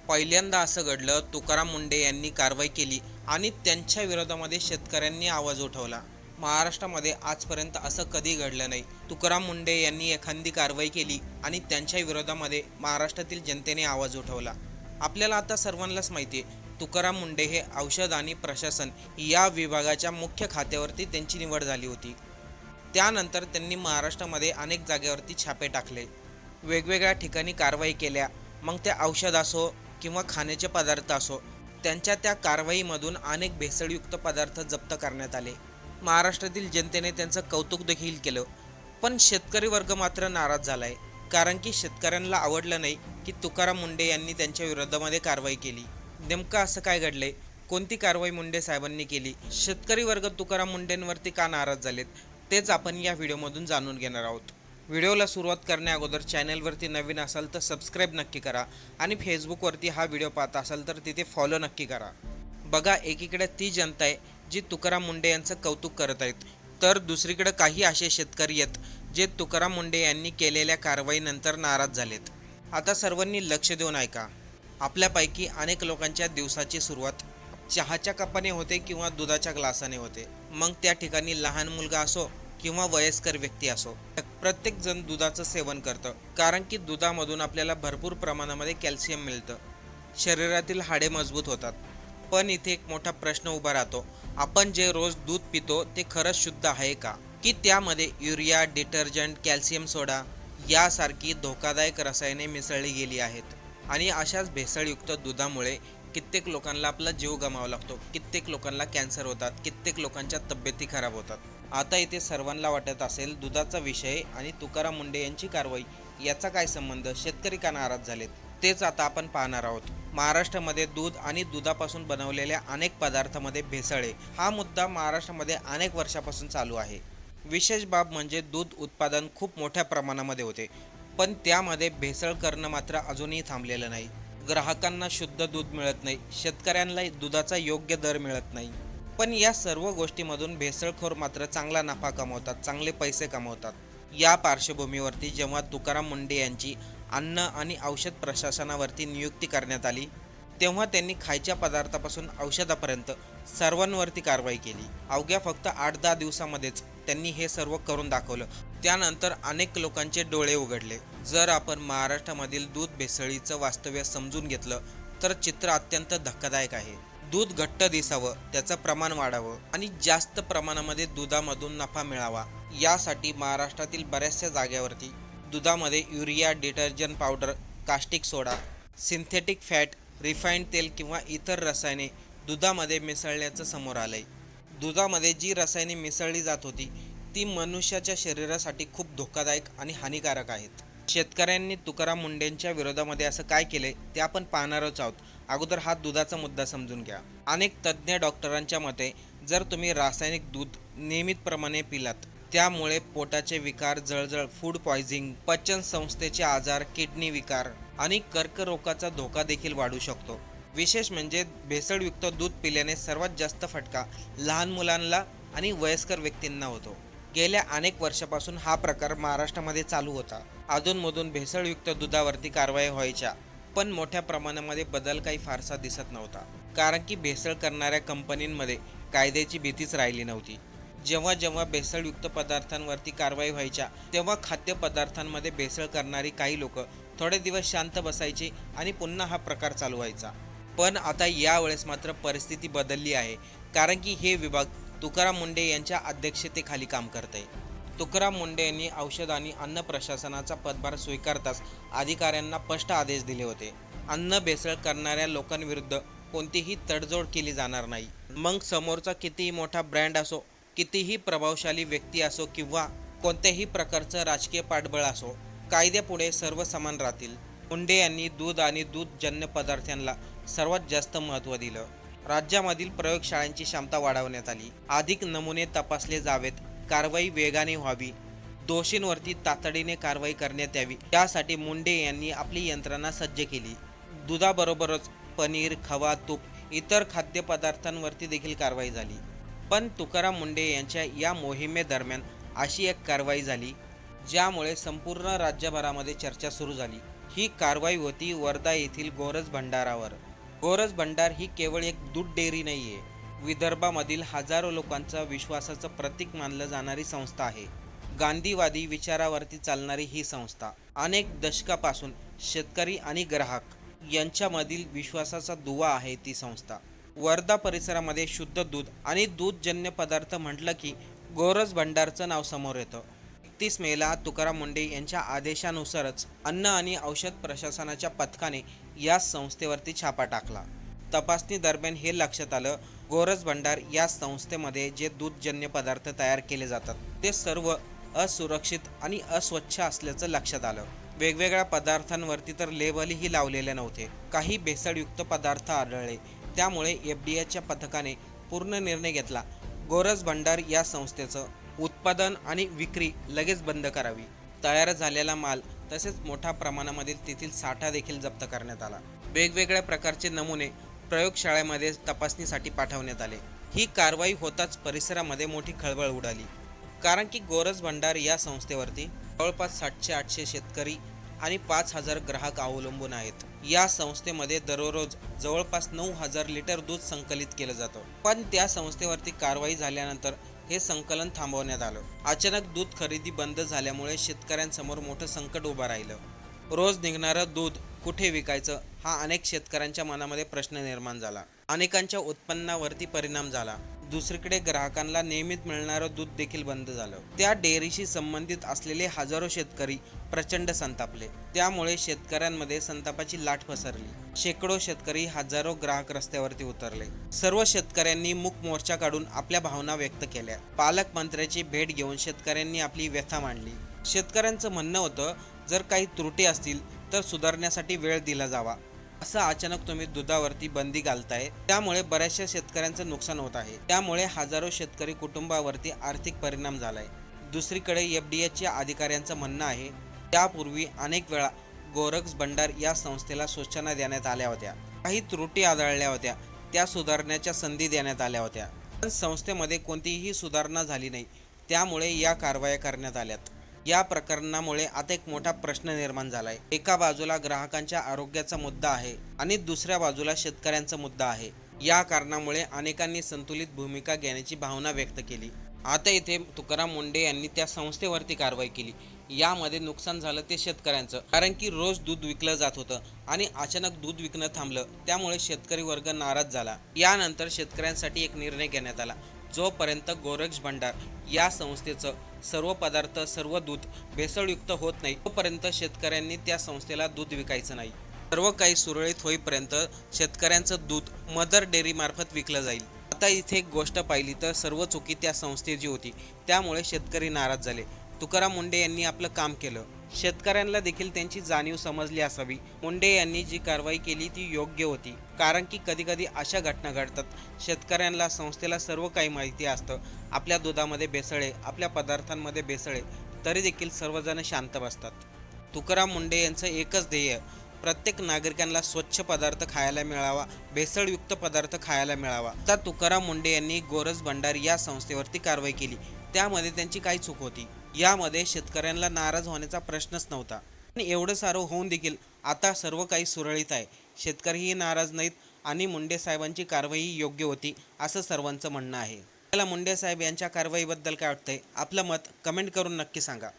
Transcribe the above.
पहिल्यांदा असं घडलं, तुकाराम मुंढे यांनी कारवाई केली आणि त्यांच्या विरोधामध्ये शेतकऱ्यांनी आवाज उठवला. महाराष्ट्रामध्ये आजपर्यंत असं कधी घडलं नाही. तुकाराम मुंढे यांनी एखादी कारवाई केली आणि त्यांच्या विरोधामध्ये महाराष्ट्रातील जनतेने आवाज उठवला. आपल्याला आता सर्वांनाच माहिती आहे, तुकाराम मुंढे हे औषध आणि प्रशासन या विभागाच्या मुख्य खात्यावरती त्यांची निवड झाली होती. त्यानंतर त्यांनी महाराष्ट्रामध्ये अनेक जागेवरती छापे टाकले, वेगवेगळ्या ठिकाणी कारवाई केल्या. मग ते औषध असो किंवा खाण्याचे पदार्थ असो, त्यांच्या त्या कारवाईमधून अनेक भेसळयुक्त पदार्थ जप्त करण्यात आले. महाराष्ट्रातील जनतेने त्यांचं कौतुक देखील केलं. पण शेतकरी वर्ग मात्र नाराज झाला आहे, कारण की शेतकऱ्यांना आवडलं नाही की तुकाराम मुंढे यांनी त्यांच्या विरोधामध्ये कारवाई केली. नेमकं असं काय घडलंय? कोणती कारवाई मुंढे साहेबांनी केली? शेतकरी वर्ग तुकाराम मुंढेंवरती का नाराज झालेत? तेच आपण या व्हिडिओमधून जाणून घेणार आहोत. व्हिडिओला सुरुवात करण्या अगोदर चॅनलवरती नवीन असाल तर सबस्क्राईब नक्की करा आणि फेसबुकवरती हा व्हिडिओ पाहत असाल तर तिथे फॉलो नक्की करा. बघा, एकीकडे ती जनता आहे जी तुकाराम मुंढे यांचं कौतुक करत आहेत, तर दुसरीकडे काही असे शेतकरी आहेत जे तुकाराम मुंढे यांनी केलेल्या कारवाईनंतर नाराज झालेत. आता सर्वांनी लक्ष देऊन ऐका. आपल्यापैकी अनेक लोकांच्या दिवसाची सुरुवात चहाच्या कपाने होते किंवा दुधाच्या ग्लासाने होते. मग त्या ठिकाणी लहान मुलगा असो किंवा वयस्कर व्यक्ती असो, प्रत्येक जण दुधाचं सेवन करतं, कारण की दुधामधून आपल्याला भरपूर प्रमाणामध्ये कॅल्शियम मिळतं, शरीरातील हाडे मजबूत होतात. पण इथे एक मोठा प्रश्न उभा राहतो, आपण जे रोज दूध पितो ते खरंच शुद्ध आहे का? की त्यामध्ये युरिया, डिटर्जंट, कॅल्शियम सोडा यासारखी धोकादायक रसायने मिसळली गेली आहेत. आणि अशाच भेसळयुक्त दुधामुळे कित्येक लोकांना आपला जीव गमावा लागतो, कित्येक लोकांना कॅन्सर होतात, कित्येक लोकांच्या तब्येती खराब होतात. आता इथे सर्वांना वाटत असेल, दुधाचा विषय आणि तुकाराम मुंढे यांची कारवाई याचा काय संबंध? शेतकरी का नाराज झालेत? तेच आता आपण पाहणार आहोत. महाराष्ट्रामध्ये दूध आणि दुधापासून बनवलेल्या अनेक पदार्थांमध्ये भेसळ आहे, हा मुद्दा महाराष्ट्रामध्ये अनेक वर्षापासून चालू आहे. विशेष बाब म्हणजे दूध उत्पादन खूप मोठ्या प्रमाणामध्ये होते, पण त्यामध्ये भेसळ करणं मात्र अजूनही थांबलेलं नाही. ग्राहकांना शुद्ध दूध मिळत नाही, शेतकऱ्यांना दुधाचा योग्य दर मिळत नाही. पण या सर्व गोष्टीमधून भेसळखोर मात्र चांगला नफा कमवतात, चांगले पैसे कमवतात. या पार्श्वभूमीवरती जेव्हा तुकाराम मुंढे यांची अन्न आणि औषध प्रशासनावरती नियुक्ती करण्यात आली, तेव्हा त्यांनी खायच्या पदार्थापासून औषधापर्यंत सर्वांवरती कारवाई केली. अवघ्या फक्त 8-10 दिवसामध्येच त्यांनी हे सर्व करून दाखवलं. त्यानंतर अनेक लोकांचे डोळे उघडले. जर आपण महाराष्ट्रामधील दूध भेसळीचं वास्तव्य समजून घेतलं तर चित्र अत्यंत धक्कादायक आहे. दूध घट्ट दिसावं, त्याचं प्रमाण वाढावं आणि जास्त प्रमाणामध्ये दुधामधून नफा मिळावा, यासाठी महाराष्ट्रातील बऱ्याचशा जागेवरती दुधामध्ये युरिया, डिटर्जंट पावडर, कास्टिक सोडा, सिंथेटिक फॅट, रिफाईंड तेल किंवा इतर रसायने दुधामध्ये मिसळण्याचं समोर आलंय. दुधामध्ये जी रसायने मिसळली जात होती ती मनुष्याच्या शरीरासाठी खूप धोकादायक आणि हानिकारक आहेत. शेतकऱ्यांनी तुकाराम मुंढेंच्या विरोधामध्ये असं काय केलंय ते आपण पाहणारच आहोत. अगोदर हा दुधाचा मुद्दा समजून घ्या. अनेक तज्ज्ञ डॉक्टरांच्या मते जर तुम्ही रासायनिक दूध नियमितप्रमाणे पिलात, त्यामुळे पोटाचे विकार, जळजळ, फूड पॉयझनिंग, पचन संस्थेचे आजार, किडनी विकार आणि कर्करोगाचा धोका देखील वाढू शकतो. विशेष म्हणजे भेसळयुक्त दूध पिल्याने सर्वात जास्त फटका लहान मुलांना आणि वयस्कर व्यक्तींना होतो. गेल्या अनेक वर्षापासून हा प्रकार महाराष्ट्रामध्ये चालू होता. अधूनमधून भेसळयुक्त दुधावरती कारवाई व्हायच्या, पण मोठ्या प्रमाणामध्ये बदल काही फारसा दिसत नव्हता, कारण की भेसळ करणाऱ्या कंपनींमध्ये कायद्याची भीतीच राहिली नव्हती. जेव्हा जेव्हा भेसळयुक्त पदार्थांवरती कारवाई व्हायच्या, तेव्हा खाद्यपदार्थांमध्ये भेसळ करणारी काही लोक थोडे दिवस शांत बसायची आणि पुन्हा हा प्रकार चालू व्हायचा. पण आता यावेळेस मात्र परिस्थिती बदलली आहे, कारण की हे विभाग तुकाराम मुंढे यांच्या अध्यक्षतेखाली काम करत आहे. तुकाराम मुंढे यांनी औषध आणि अन्न प्रशासनाचा पदभार स्वीकारताच अधिकाऱ्यांना स्पष्ट आदेश दिले होते, अन्न भेसळ करणाऱ्या लोकांविरुद्ध कोणतीही तडजोड केली जाणार नाही. मग समोरचा कितीही मोठा ब्रँड असो, कितीही प्रभावशाली व्यक्ती असो किंवा कोणत्याही प्रकारचं राजकीय पाठबळ असो, कायद्यापुढे सर्व समान राहतील. मुंढे यांनी दूध आणि दूधजन्य पदार्थांना सर्वात जास्त महत्त्व दिलं. राज्यामधील प्रयोगशाळांची क्षमता वाढवण्यात आली, अधिक नमुने तपासले जावेत, कारवाई वेगाने व्हावी, दोषींवरती तातडीने कारवाई करण्यात यावी, यासाठी मुंढे यांनी आपली यंत्रणा सज्ज केली. दुधाबरोबरच पनीर, खवा, तूप, इतर खाद्यपदार्थांवरती देखील कारवाई झाली. पण तुकाराम मुंढे यांच्या या मोहिमेदरम्यान अशी एक कारवाई झाली ज्यामुळे संपूर्ण राज्यभरामध्ये चर्चा सुरू झाली. ही कारवाई होती वर्धा येथील गोरज भंडारावर. गोरज भंडार ही केवळ एक दूध डेअरी नाही आहे, विदर्भामधील हजारो लोकांचा विश्वासाचं प्रतीक मानलं जाणारी संस्था आहे. गांधीवादी विचारावरती चालणारी ही संस्था अनेक दशकापासून शेतकरी आणि ग्राहक यांच्यामधील विश्वासाचा दुवा आहे. ती संस्था वर्धा परिसरामध्ये शुद्ध दूध आणि दूधजन्य पदार्थ म्हटलं की गोरज भंडारचं नाव समोर येतं. 31 मेला तुकाराम मुंडे यांच्या आदेशानुसारच अन्न आणि औषध प्रशासनाच्या पथकाने या संस्थेवरती छापा टाकला. तपासणी दरम्यान हे लक्षात आलं, गोरज भंडार या संस्थेमध्ये जे दूधजन्य पदार्थ तयार केले जातात ते सर्व असुरक्षित आणि अस्वच्छ असल्याचं लक्षात आलं. वेगवेगळ्या पदार्थांवरती तर लेबलही लावलेले नव्हते. काही भेसळयुक्त पदार्थ आढळले. त्यामुळे एफडीएच्या पथकाने पूर्ण निर्णय घेतला, गोरज भंडार या संस्थेचं उत्पादन आणि विक्री लगेच बंद करावी. तयार झालेला माल तसेच मोठ्या प्रमाणामध्ये तेथील साठा देखील जप्त करण्यात आला. वेगवेगळ्या प्रकारचे नमुने प्रयोगशाळेमध्ये तपासणीसाठी पाठवण्यात आले. ही कारवाई होताच परिसरामध्ये मोठी खळबळ उडाली, कारण की गोरज भंडार या संस्थेवरती जवळपास 700-800 शेतकरी आणि 5,000 ग्राहक अवलंबून आहेत. या संस्थेमध्ये दररोज जवळपास 9,000 लिटर दूध संकलित केलं जातं. पण त्या संस्थेवरती कारवाई झाल्यानंतर हे संकलन थांबवण्यात आलं. अचानक दूध खरेदी बंद झाल्यामुळे शेतकऱ्यांसमोर मोठं संकट उभं राहिलं. रोज निघणारं दूध कुठे विकायचं हा अनेक शेतकऱ्यांच्या मनामध्ये प्रश्न निर्माण झाला. अनेकांच्या उत्पन्नावरती परिणाम झाला. दुसरीकडे ग्राहकांना नियमित मिळणारं दूध देखील बंद झालं. त्या डेअरीशी संबंधित असलेले हजारो शेतकरी प्रचंड संतापले. त्यामुळे शेतकऱ्यांमध्ये संतापाची लाट पसरली. शेकडो शेतकरी, हजारो ग्राहक रस्त्यावरती उतरले. सर्व शेतकऱ्यांनी मूक मोर्चा काढून आपल्या भावना व्यक्त केल्या. पालकमंत्र्याची भेट घेऊन शेतकऱ्यांनी आपली व्यथा मांडली. शेतकऱ्यांचं म्हणणं होतं, जर काही त्रुटी असतील तर सुधारण्यासाठी वेळ दिला जावा. असं अचानक तुम्ही दुधावरती बंदी घालताय, त्यामुळे बऱ्याचशा शेतकऱ्यांचं नुकसान होत आहे. त्यामुळे हजारो शेतकरी कुटुंबावरती आर्थिक परिणाम झालाय. दुसरीकडे एफडीएच्या अधिकाऱ्यांचं म्हणणं आहे, त्यापूर्वी अनेक वेळा गोरज भंडार या संस्थेला सूचना देण्यात आल्या होत्या. काही त्रुटी आढळल्या होत्या, त्या सुधारण्याच्या संधी देण्यात आल्या होत्या. पण संस्थेमध्ये कोणतीही सुधारणा झाली नाही. त्यामुळे या कारवाया करण्यात आल्यात. या प्रकरणामुळे आता एक मोठा प्रश्न निर्माण झालाय. एका बाजूला ग्राहकांच्या आरोग्याचा मुद्दा आहे आणि दुसऱ्या बाजूला शेतकऱ्यांचा मुद्दा आहे. या कारणामुळे अनेकांनी संतुलित भूमिका घेण्याची भावना व्यक्त केली. आता इथे तुकाराम मुंडे यांनी त्या संस्थेवरती कारवाई केली. यामध्ये नुकसान झालं ते शेतकऱ्यांचं, कारण की रोज दूध विकलं जात होतं आणि अचानक दूध विकणं थांबलं. त्यामुळे शेतकरी वर्ग नाराज झाला. यानंतर शेतकऱ्यांसाठी एक निर्णय घेण्यात आला, जोपर्यंत गोरज भंडार या संस्थेचं सर्व पदार्थ, सर्व दूध भेसळयुक्त होत नाही, तोपर्यंत शेतकऱ्यांनी त्या संस्थेला दूध विकायचं नाही. सर्व काही सुरळीत होईपर्यंत शेतकऱ्यांचं दूध मदर डेअरी मार्फत विकलं जाईल. आता इथे एक गोष्ट पाहिली तर सर्व चुकी त्या संस्थेची होती. त्यामुळे शेतकरी नाराज झाले. तुकाराम मुंडे यांनी आपलं काम केलं. शेतकऱ्यांना देखील त्यांची जाणीव समजली असावी. मुंडे यांनी जी कारवाई केली ती योग्य होती, कारण की कधी कधी अशा घटना घडतात. शेतकऱ्यांना, संस्थेला सर्व काही माहिती असतं, आपल्या दुधामध्ये भेसळ आहे, आपल्या पदार्थांमध्ये भेसळ आहे, तरी देखील सर्वजण शांत बसतात. तुकाराम मुंडे यांचं एकच ध्येय, प्रत्येक नागरिकांना स्वच्छ पदार्थ खायला मिळावा, भेसळयुक्त पदार्थ खायला मिळावा. आता तुकाराम मुंडे यांनी गोरज भंडार या संस्थेवरती कारवाई केली. त्यामध्ये त्यांची काय चूक होती? यामध्ये शेतकऱ्यांना नाराज होण्याचा प्रश्नच नव्हता. आणि एवढं सारं होऊन देखील आता सर्व काही सुरळीत आहे. शेतकरीही नाराज नाहीत आणि मुंडे साहेबांची कारवाई योग्य होती असं सर्वांचं म्हणणं आहे. आपल्याला मुंडे साहेब यांच्या कारवाईबद्दल काय वाटतंय? आपलं मत कमेंट करून नक्की सांगा.